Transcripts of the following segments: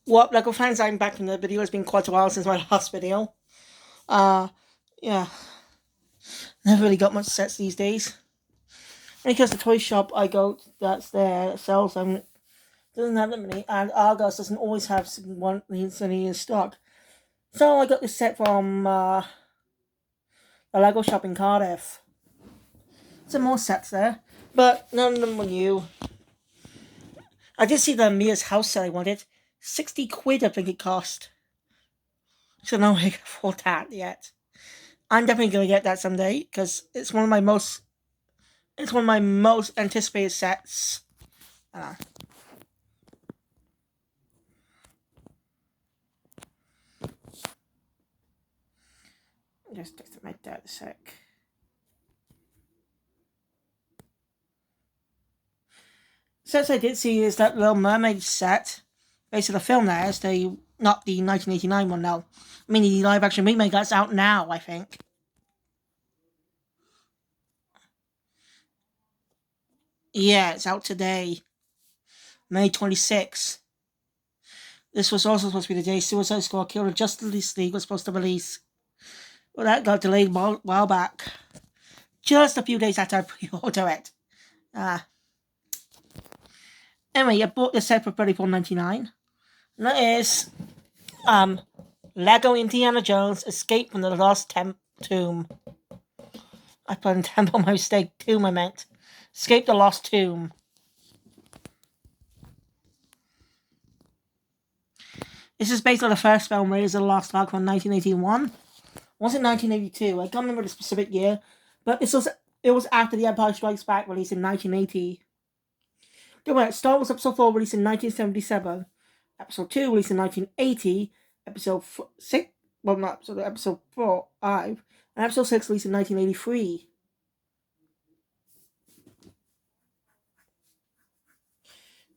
What Lego fans, I'm back in the video. It's been quite a while since my last video. Uh, yeah, never really got much sets these days. Because the toy shop I go that's there that sells them doesn't have that many, and Argos doesn't always have one in stock. So I got this set from the Lego shop in Cardiff. Some more sets there, but none of them were new. I did see the Mia's house set I wanted. 60 quid I think it cost. So no I can afford that yet. I'm definitely gonna get that someday because it's one of my most anticipated sets. Uh, just text my dad a sec. Sets I did see is that Little Mermaid set, based on the film there, is not the 1989 one now. I mean the live action remake that's out now, I think. Yeah, it's out today, May 26th. This was also supposed to be the day Suicide Squad Killed the Justice League was supposed to release. Well, that got delayed a while back. Just a few days after I pre-order it. Anyway, I bought this set for $34.99. And that is Lego Indiana Jones Escape from the Lost Tomb. I put in temple my mistake. Tomb I meant. Escape the Lost Tomb. This is based on the first film, Raiders of the Lost Ark from 1981. Was it 1982? I can't remember the specific year, but it was after The Empire Strikes Back, released in 1980. Star Wars Episode 4 released in 1977. Episode 2 released in 1980. Episode 6, well not episode, episode 4, 5. And episode 6 released in 1983.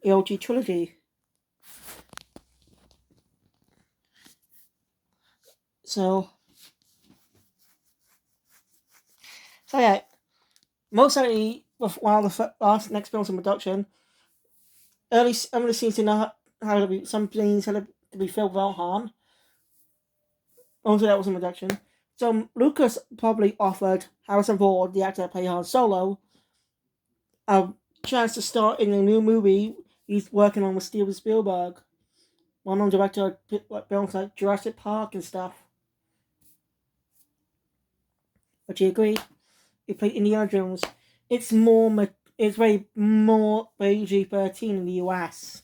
The OG trilogy. So yeah, most likely, while the next film's in production, early scenes to know how to be, some things had to be filmed without harm. Also, that was in production. So Lucas probably offered Harrison Ford, the actor that played Han Solo, a chance to star in a new movie he's working on with Steven Spielberg. Well-known director of films like Jurassic Park and stuff. But he agreed. He played Indiana Jones. It's very more PG-13 in the US.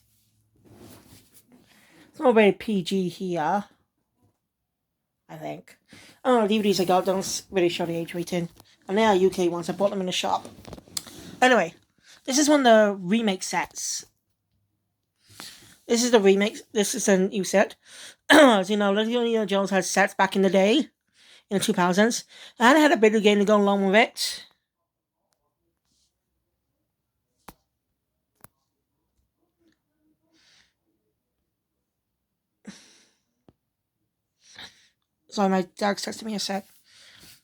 It's not very PG here, I think. I don't know, DVDs I got don't really show the age rating. And they are UK ones. I bought them in the shop. Anyway, this is one of the remake sets. This is the remake. This is a new set. As you know, Indiana Jones had sets back in the day, in the 2000s. And I had a video game to go along with it. Sorry, my dog's texting me a sec.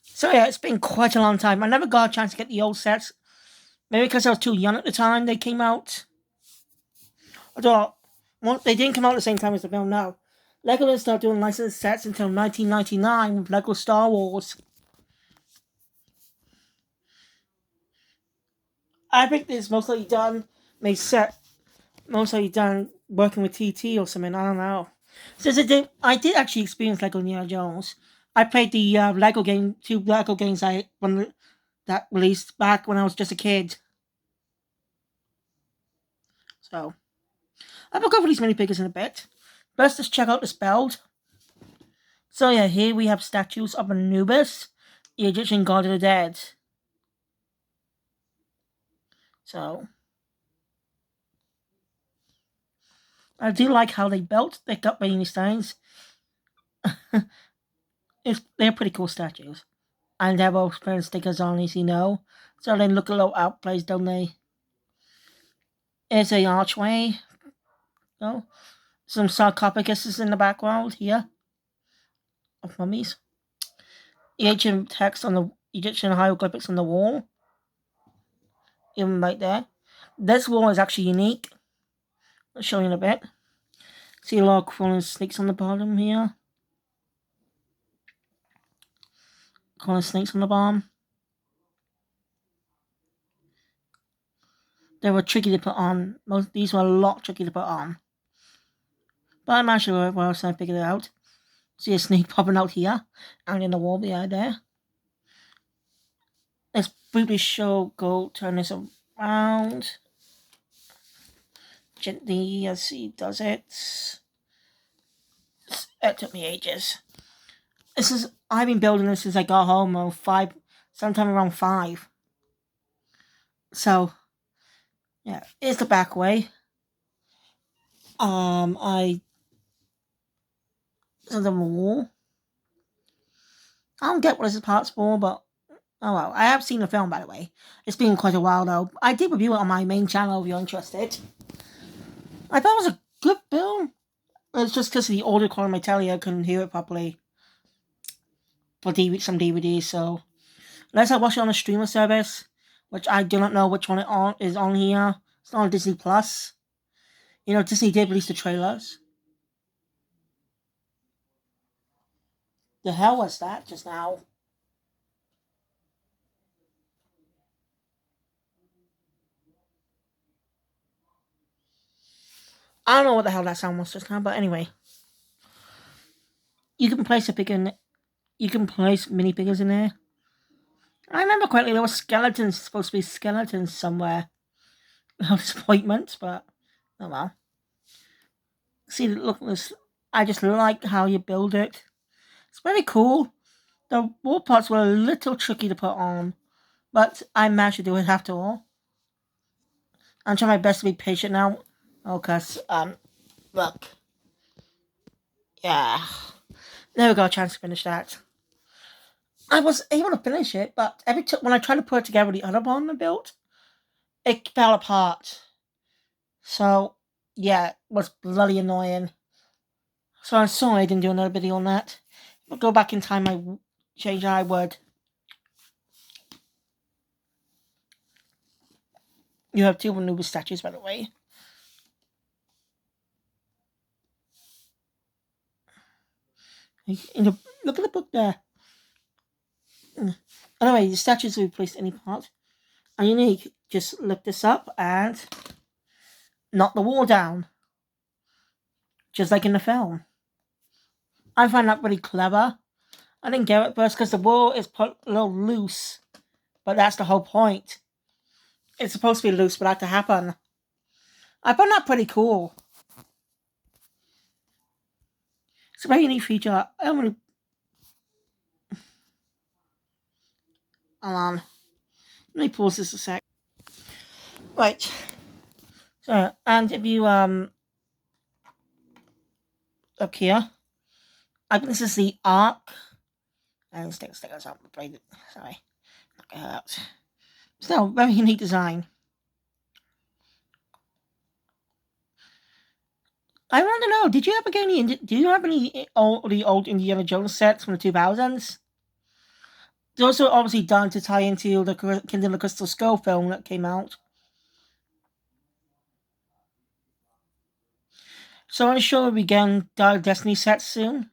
So yeah, it's been quite a long time. I never got a chance to get the old sets. Maybe because I was too young at the time they came out. Although, they didn't come out at the same time as the film now. Lego didn't start doing licensed sets until 1999 with Lego Star Wars. I think this mostly done working with TT or something. I don't know. Since I did actually experience Lego Indiana Jones. I played the two Lego games that released back when I was just a kid. So, I'll go over these mini figures in a bit. First, let's check out this build. So yeah, here we have statues of Anubis, the Egyptian god of the dead. So, I do like how they built their gut rainy stones. They're pretty cool statues. And they're both putting stickers on, as you know. So they look a little outplaced, don't they? There's a archway. Oh, some sarcophaguses in the background here of mummies. The ancient text on the Egyptian hieroglyphics on the wall. Even right there. This wall is actually unique. I'll show you in a bit. See a lot of crawling snakes on the bottom here. Crawling snakes on the bottom. They were tricky to put on. These were a lot tricky to put on. But I managed to work well, so I figured it out. See a snake popping out here, and in the wall behind there. Let's briefly turn this around. Gently, as he does it. It took me ages. I've been building this since I got home sometime around 5. So, yeah, here's the back way. So the wall. I don't get what this part's for, but oh well. I have seen the film, by the way. It's been quite a while, though. I did review it on my main channel if you're interested. I thought it was a good film. It's just because of the audio quality of my telly, I couldn't hear it properly. For some DVDs, so unless I watch it on a streamer service, which I do not know which one is on here. It's not on Disney Plus. You know, Disney did release the trailers. The hell was that just now? I don't know what the hell that sound was just now, but anyway. You can place minifigures in there. I remember correctly, there were supposed to be skeletons somewhere. No disappointment, but oh well. See, look, I just like how you build it. It's very cool. The wall parts were a little tricky to put on, but I managed to do it after all. I'm trying my best to be patient now. Oh, cause look, yeah, never got a chance to finish that. I was able to finish it, but when I tried to put it together with the other one I built, it fell apart. So yeah, it was bloody annoying. So I'm sorry I didn't do another video on that. If I go back in time, I would. You have 2 Anubis statues, by the way. Look at the book there. Anyway, the statues will be placed any part. And you need to just lift this up and knock the wall down. Just like in the film. I find that really clever. I didn't get it first because the wall is put a little loose. But that's the whole point. It's supposed to be loose for that to happen. I found that pretty cool. It's a very unique feature. Hold on. Let me pause this a sec. Right. So, and if you, up here, I think this is the arc. And stick this out. Sorry. Knock it out. Still, very unique design. I want to know, did you ever get do you have any old Indiana Jones sets from the 2000s? They're also obviously done to tie into the Kingdom of the Crystal Skull film that came out. So I'm sure we get Destiny sets soon.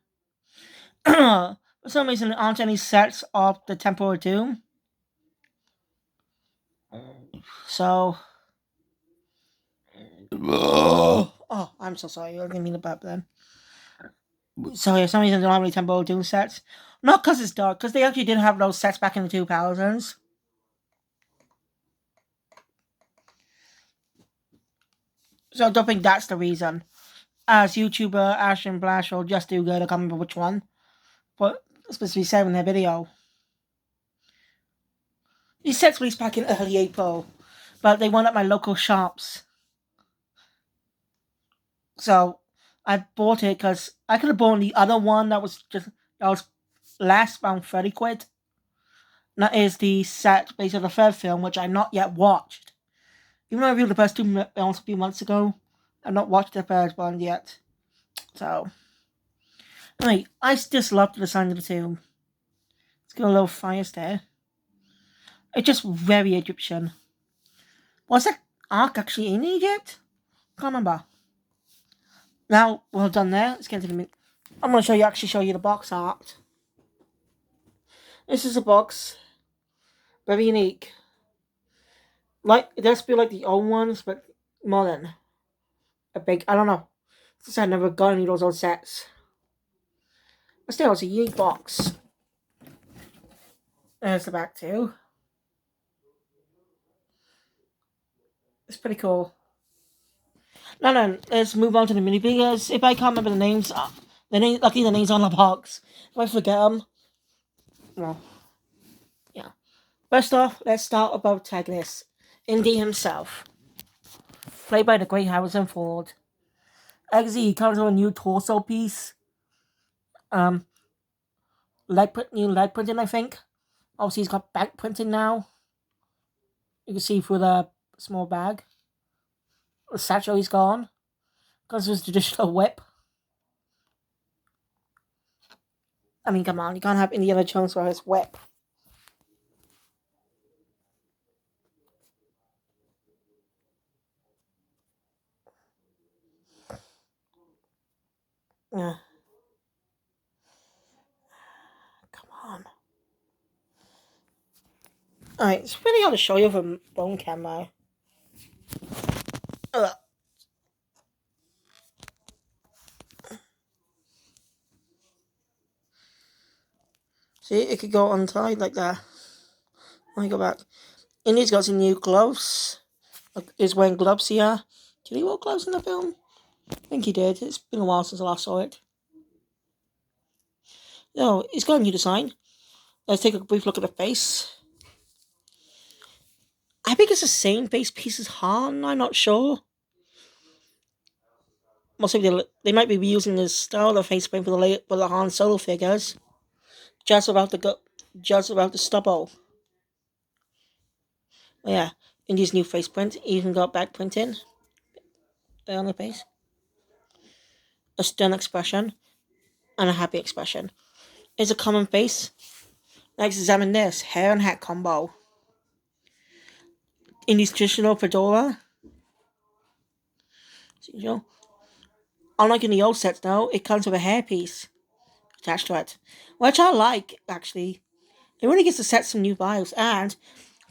For some reason, there aren't any sets of the Temple of Doom. So... Oh, I'm so sorry. I didn't mean to burp then. So yeah, for some reason, there aren't any Temple of Doom sets. Not because it's dark, because they actually did have those sets back in the 2000s. So I don't think that's the reason. As YouTuber Ashton Blash or Just Do Good, I can't remember which one, but it's supposed to be said in their video. These sets released back in early April, but they weren't at my local shops. So I bought it because I could have bought the other one that was less, around 30 quid. And that is the set based on the third film, which I've not yet watched. Even though I reviewed the first 2 films a few months ago, I've not watched the third one yet. So, anyway, I just love the design of the tomb. It's got a little fires there. It's just very Egyptian. Was that ark actually in Egypt? Can't remember. Now, well done there. Let's get into the. I'm going to show you the box art. This is a box. Very unique. Like, it does feel like the old ones, but modern. A big, I don't know. Since I've never got any of those old sets. But still, it's a unique box. There's the back too. It's pretty cool. No, let's move on to the mini figures. If I can't remember the names, luckily the names on the box. If I forget them, well, yeah. First off, let's start with protagonist, Indy himself, played by the great Harrison Ford. Eggsy comes with a new torso piece. New leg printing, I think. Obviously, he's got back printing now. You can see through the small bag. The satchel he's gone. Because of his traditional whip. I mean, come on, you can't have Indiana Jones without his whip. Yeah. Come on. Alright, it's really hard to show you from bone camera. Ugh. See, it could go untied like that. Let me go back. Indy's got some new gloves. He's wearing gloves here. Did he wear gloves in the film? I think he did. It's been a while since I last saw it. No, he's got a new design. Let's take a brief look at the face. I think it's the same face piece as Han. I'm not sure. Mostly they might be reusing the style of face paint for the Han Solo figures. Just about the stubble. But yeah, Indy's new face print even got back printing there on the face. A stern expression and a happy expression. It's a common face. Let's examine this hair and hat combo. Indy's traditional fedora. You know, unlike in the old sets, though, it comes with a hairpiece attached to it, which I like actually. It really gives the set some new vibes, and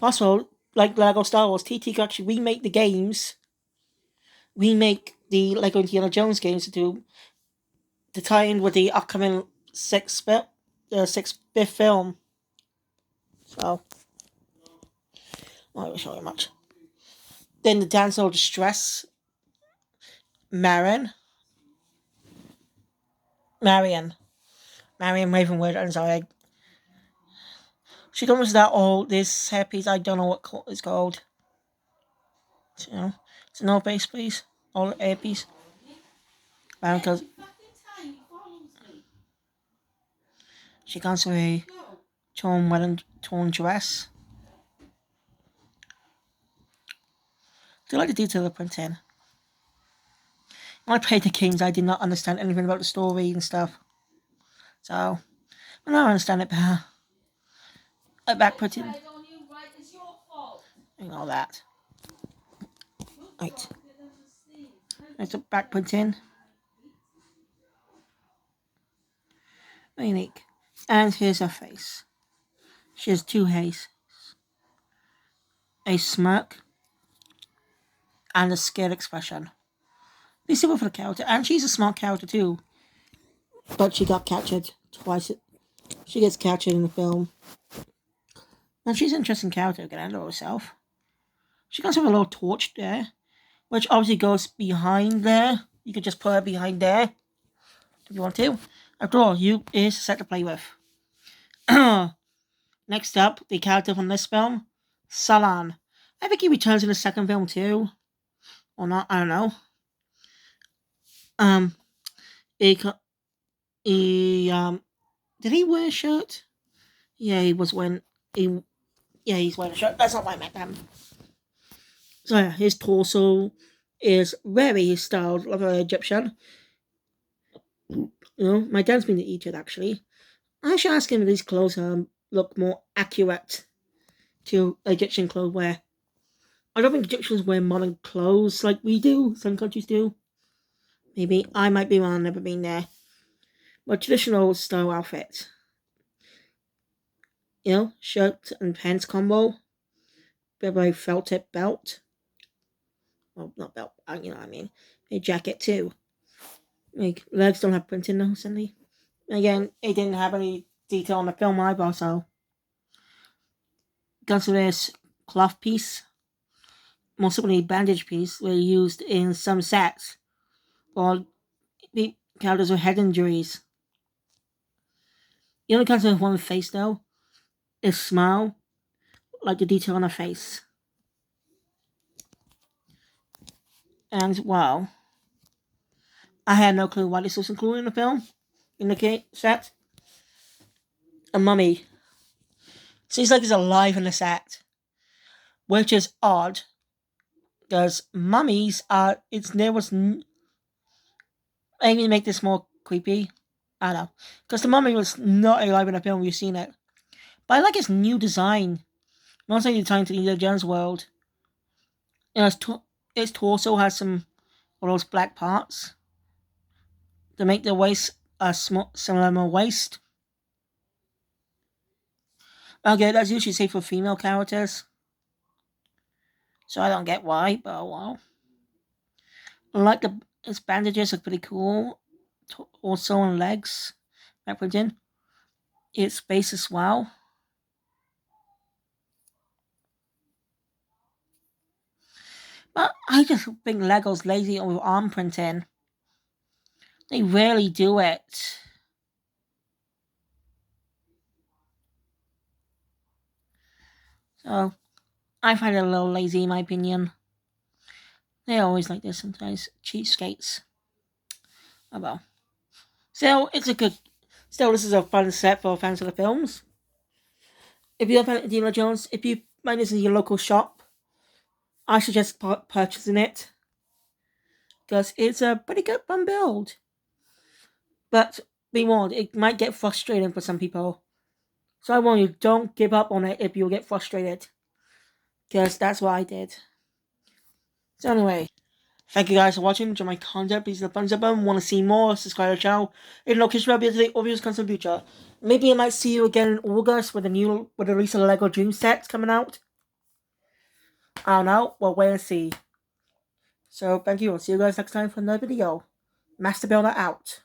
also, like Lego Star Wars, TT could actually remake the games, remake the Lego Indiana Jones games to tie in with the upcoming sixth fifth film. So, not really sure much. Then the Damsel of Distress, Marion Ravenwood. I'm sorry. She comes with that this hairpiece. I don't know what it's called. You know, it's an old base, please. Old hairpiece. Because she comes with a torn dress. Do you like the detail of printing? When I played the games, I did not understand anything about the story and stuff. So, but now I understand it better. Back printing. And all that. Right. There's a back printing. Unique. And here's her face. She has two hays. A smirk and a scared expression. Be simple for the character, and she's a smart character too. But she got captured twice. She gets captured in the film. And she's an interesting character, can handle herself. She comes with a little torch there, which obviously goes behind there. You could just put her behind there if you want to. After all, you is set to play with. Next up, the character from this film, Salan. I think he returns in the second film too. Or not, I don't know. Did he wear a shirt? Yeah, he's wearing a shirt. That's not what I meant. So yeah, his torso is very styled like an Egyptian. You know, my dad's been to Egypt actually. I should ask him if these clothes look more accurate to Egyptian clothes wear. I don't think Egyptians wear modern clothes like we do. Some countries do. Maybe I might be wrong, never been there. But traditional style outfit. Shirt and pants combo. Bit of a felt tip belt. Well, not belt, you know what I mean. A jacket too. Like, legs don't have printing though, sadly. Again, it didn't have any detail on the film either, so. Comes with this cloth piece, most certainly bandage piece, were used in some sets for the characters with head injuries. It only comes with one face though. A smile, like the detail on her face. And wow, I had no clue why this was included in the film, in the set. A mummy. Seems like it's alive in the set, which is odd, because mummies are. It's there was. Maybe make this more creepy. I don't know, because the mummy was not alive in the film. We've seen it, but I like its new design. Mostly the time to Indiana Jones world. Its torso has some of those black parts to make the waist a similar waist. Okay, that's usually safe for female characters. So I don't get why, but oh well. I like its bandages look pretty cool. Also on legs. Back in. Its base as well. But I just think Lego's lazy with arm printing. They rarely do it. So I find it a little lazy in my opinion. They always like this sometimes. Cheapskates. Oh well. Still, it's a good. Still, this is a fun set for fans of the films. If you're a fan of Indiana Jones, if you find this in your local shop, I suggest purchasing it. Because it's a pretty good fun build. But be warned, it might get frustrating for some people. So I warn you, don't give up on it if you'll get frustrated. Because that's what I did. So anyway, thank you guys for watching. Enjoy my content. Please hit the thumbs up button. Want to see more? Subscribe to the channel. If not, kiss me up today or videos comes in the future. Maybe I might see you again in August with the release of the Lego Dream sets coming out. I don't know. We'll wait and see. So thank you. I'll see you guys next time for another video. Master Builder out.